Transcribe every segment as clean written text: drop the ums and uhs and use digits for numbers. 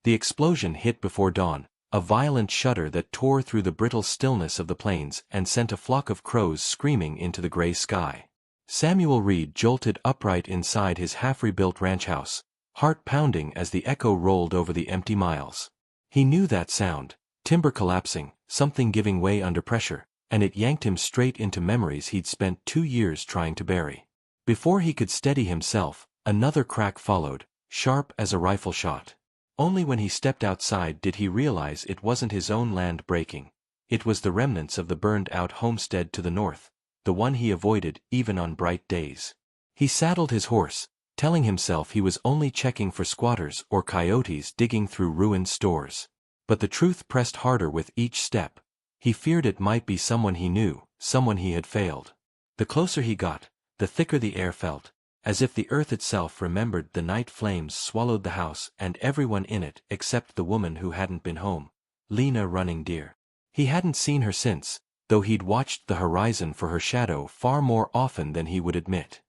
The explosion hit before dawn, a violent shudder that tore through the brittle stillness of the plains and sent a flock of crows screaming into the gray sky. Samuel Reed jolted upright inside his half-rebuilt ranch house, heart pounding as the echo rolled over the empty miles. He knew that sound, timber collapsing, something giving way under pressure, and it yanked him straight into memories he'd spent 2 years trying to bury. Before he could steady himself, another crack followed, sharp as a rifle shot. Only when he stepped outside did he realize it wasn't his own land breaking. It was the remnants of the burned-out homestead to the north, the one he avoided even on bright days. He saddled his horse, telling himself he was only checking for squatters or coyotes digging through ruined stores. But the truth pressed harder with each step. He feared it might be someone he knew, someone he had failed. The closer he got, the thicker the air felt, as if the earth itself remembered the night flames swallowed the house and everyone in it except the woman who hadn't been home, Lena Running Deer. He hadn't seen her since, though he'd watched the horizon for her shadow far more often than he would admit.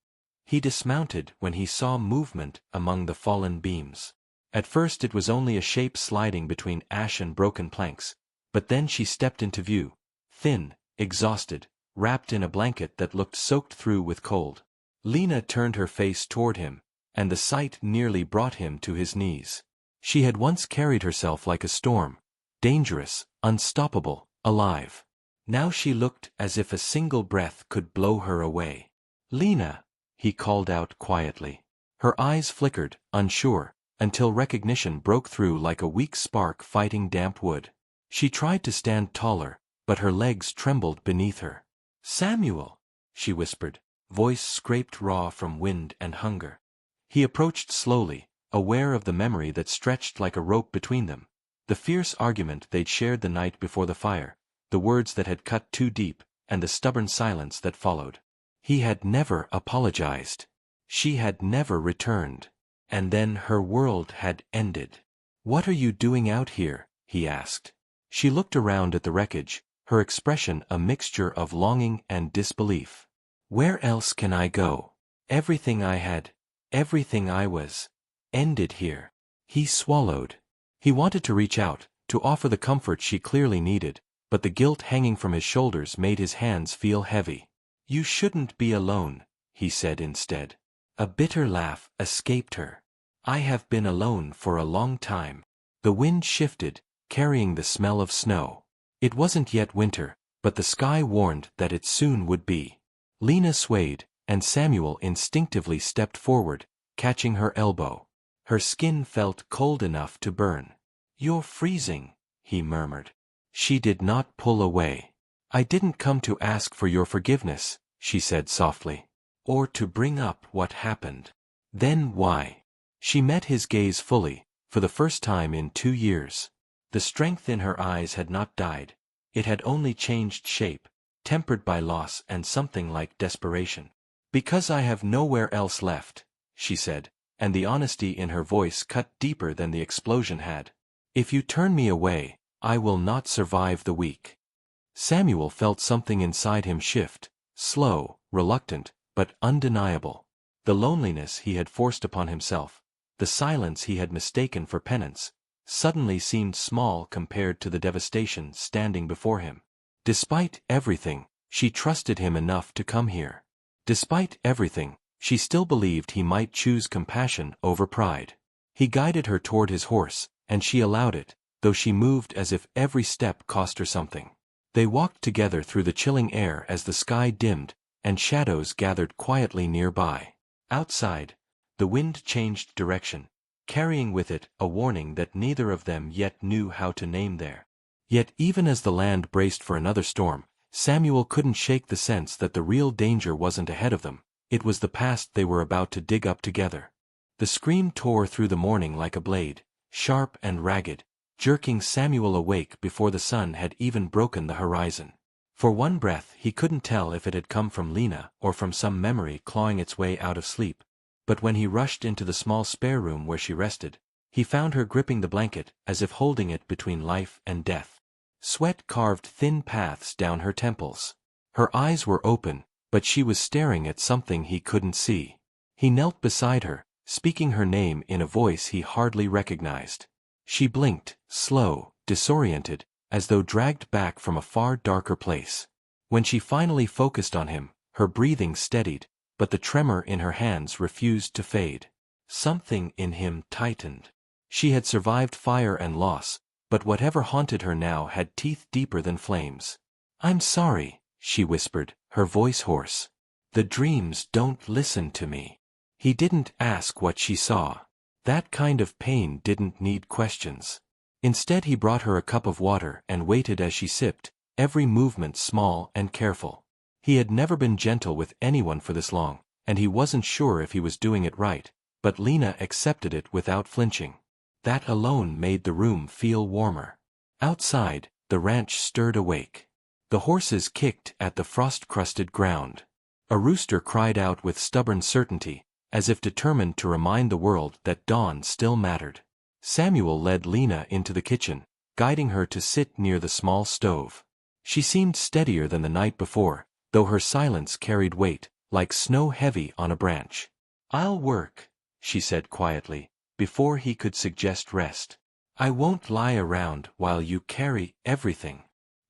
He dismounted when he saw movement among the fallen beams. At first it was only a shape sliding between ash and broken planks, but then she stepped into view, thin, exhausted, wrapped in a blanket that looked soaked through with cold. Lena turned her face toward him, and the sight nearly brought him to his knees. She had once carried herself like a storm, dangerous, unstoppable, alive. Now she looked as if a single breath could blow her away. "Lena," he called out quietly. Her eyes flickered, unsure, until recognition broke through like a weak spark fighting damp wood. She tried to stand taller, but her legs trembled beneath her. "Samuel," she whispered, voice scraped raw from wind and hunger. He approached slowly, aware of the memory that stretched like a rope between them, the fierce argument they'd shared the night before the fire, the words that had cut too deep, and the stubborn silence that followed. He had never apologized. She had never returned. And then her world had ended. "What are you doing out here?" he asked. She looked around at the wreckage, her expression a mixture of longing and disbelief. "Where else can I go? Everything I had, everything I was, ended here." He swallowed. He wanted to reach out, to offer the comfort she clearly needed, but the guilt hanging from his shoulders made his hands feel heavy. "You shouldn't be alone," he said instead. A bitter laugh escaped her. "I have been alone for a long time." The wind shifted, carrying the smell of snow. It wasn't yet winter, but the sky warned that it soon would be. Lena swayed, and Samuel instinctively stepped forward, catching her elbow. Her skin felt cold enough to burn. "You're freezing," he murmured. She did not pull away. "I didn't come to ask for your forgiveness," she said softly. "Or to bring up what happened." "Then why?" She met his gaze fully, for the first time in 2 years. The strength in her eyes had not died. It had only changed shape, tempered by loss and something like desperation. "Because I have nowhere else left," she said, and the honesty in her voice cut deeper than the explosion had. "If you turn me away, I will not survive the week." Samuel felt something inside him shift, slow, reluctant, but undeniable. The loneliness he had forced upon himself, the silence he had mistaken for penance, suddenly seemed small compared to the devastation standing before him. Despite everything, she trusted him enough to come here. Despite everything, she still believed he might choose compassion over pride. He guided her toward his horse, and she allowed it, though she moved as if every step cost her something. They walked together through the chilling air as the sky dimmed, and shadows gathered quietly nearby. Outside, the wind changed direction, carrying with it a warning that neither of them yet knew how to name there. Yet even as the land braced for another storm, Samuel couldn't shake the sense that the real danger wasn't ahead of them, it was the past they were about to dig up together. The scream tore through the morning like a blade, sharp and ragged, jerking Samuel awake before the sun had even broken the horizon. For one breath he couldn't tell if it had come from Lena or from some memory clawing its way out of sleep, but when he rushed into the small spare room where she rested, he found her gripping the blanket as if holding it between life and death. Sweat carved thin paths down her temples. Her eyes were open, but she was staring at something he couldn't see. He knelt beside her, speaking her name in a voice he hardly recognized. She blinked, slow, disoriented, as though dragged back from a far darker place. When she finally focused on him, her breathing steadied, but the tremor in her hands refused to fade. Something in him tightened. She had survived fire and loss, but whatever haunted her now had teeth deeper than flames. "I'm sorry," she whispered, her voice hoarse. "The dreams don't listen to me." He didn't ask what she saw. That kind of pain didn't need questions. Instead he brought her a cup of water and waited as she sipped, every movement small and careful. He had never been gentle with anyone for this long, and he wasn't sure if he was doing it right, but Lena accepted it without flinching. That alone made the room feel warmer. Outside, the ranch stirred awake. The horses kicked at the frost-crusted ground. A rooster cried out with stubborn certainty, as if determined to remind the world that dawn still mattered. Samuel led Lena into the kitchen, guiding her to sit near the small stove. She seemed steadier than the night before, though her silence carried weight, like snow heavy on a branch. "I'll work," she said quietly, before he could suggest rest. "I won't lie around while you carry everything."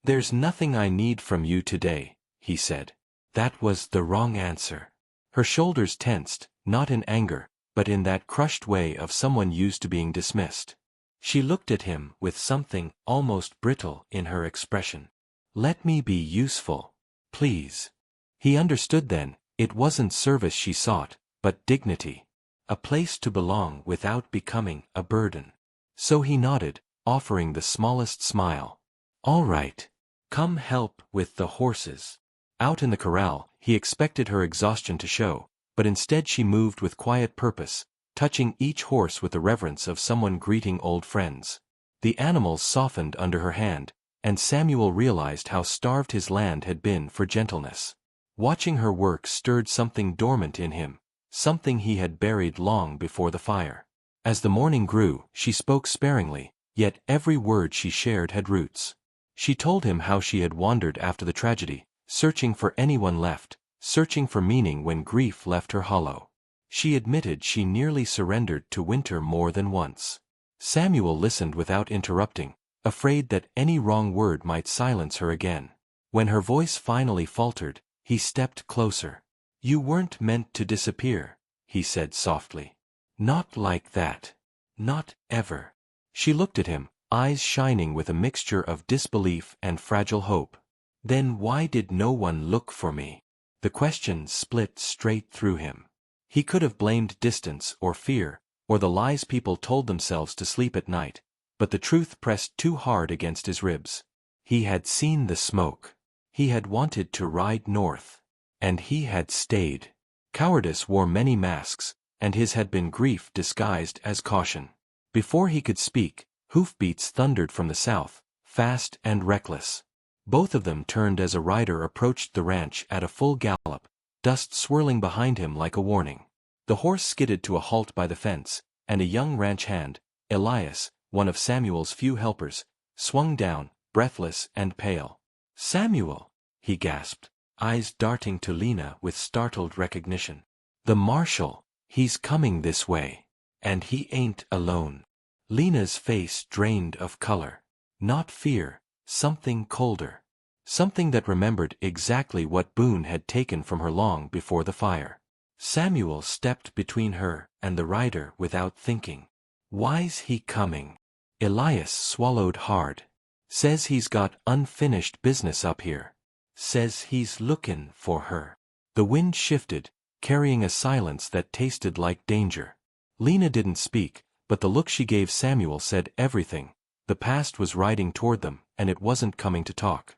"There's nothing I need from you today," he said. That was the wrong answer. Her shoulders tensed, not in anger, but in that crushed way of someone used to being dismissed. She looked at him with something almost brittle in her expression. "Let me be useful, please." He understood then, it wasn't service she sought, but dignity. A place to belong without becoming a burden. So he nodded, offering the smallest smile. "All right. Come help with the horses." Out in the corral, he expected her exhaustion to show, but instead she moved with quiet purpose, touching each horse with the reverence of someone greeting old friends. The animals softened under her hand, and Samuel realized how starved his land had been for gentleness. Watching her work stirred something dormant in him, something he had buried long before the fire. As the morning grew, she spoke sparingly, yet every word she shared had roots. She told him how she had wandered after the tragedy, searching for anyone left, searching for meaning when grief left her hollow. She admitted she nearly surrendered to winter more than once. Samuel listened without interrupting, afraid that any wrong word might silence her again. When her voice finally faltered, he stepped closer. "You weren't meant to disappear," he said softly. "Not like that. Not ever." She looked at him, eyes shining with a mixture of disbelief and fragile hope. "Then why did no one look for me?" The question split straight through him. He could have blamed distance or fear, or the lies people told themselves to sleep at night, but the truth pressed too hard against his ribs. He had seen the smoke. He had wanted to ride north. And he had stayed. Cowardice wore many masks, and his had been grief disguised as caution. Before he could speak, hoofbeats thundered from the south, fast and reckless. Both of them turned as a rider approached the ranch at a full gallop, dust swirling behind him like a warning. The horse skidded to a halt by the fence, and a young ranch hand, Elias, one of Samuel's few helpers, swung down, breathless and pale. "Samuel!" he gasped, eyes darting to Lena with startled recognition. "The marshal, he's coming this way. And he ain't alone." Lena's face drained of color. Not fear, something colder. Something that remembered exactly what Boone had taken from her long before the fire. Samuel stepped between her and the rider without thinking. "Why's he coming?" Elias swallowed hard. "Says he's got unfinished business up here. Says he's lookin' for her." The wind shifted, carrying a silence that tasted like danger. Lena didn't speak, but the look she gave Samuel said everything. The past was riding toward them, and it wasn't coming to talk.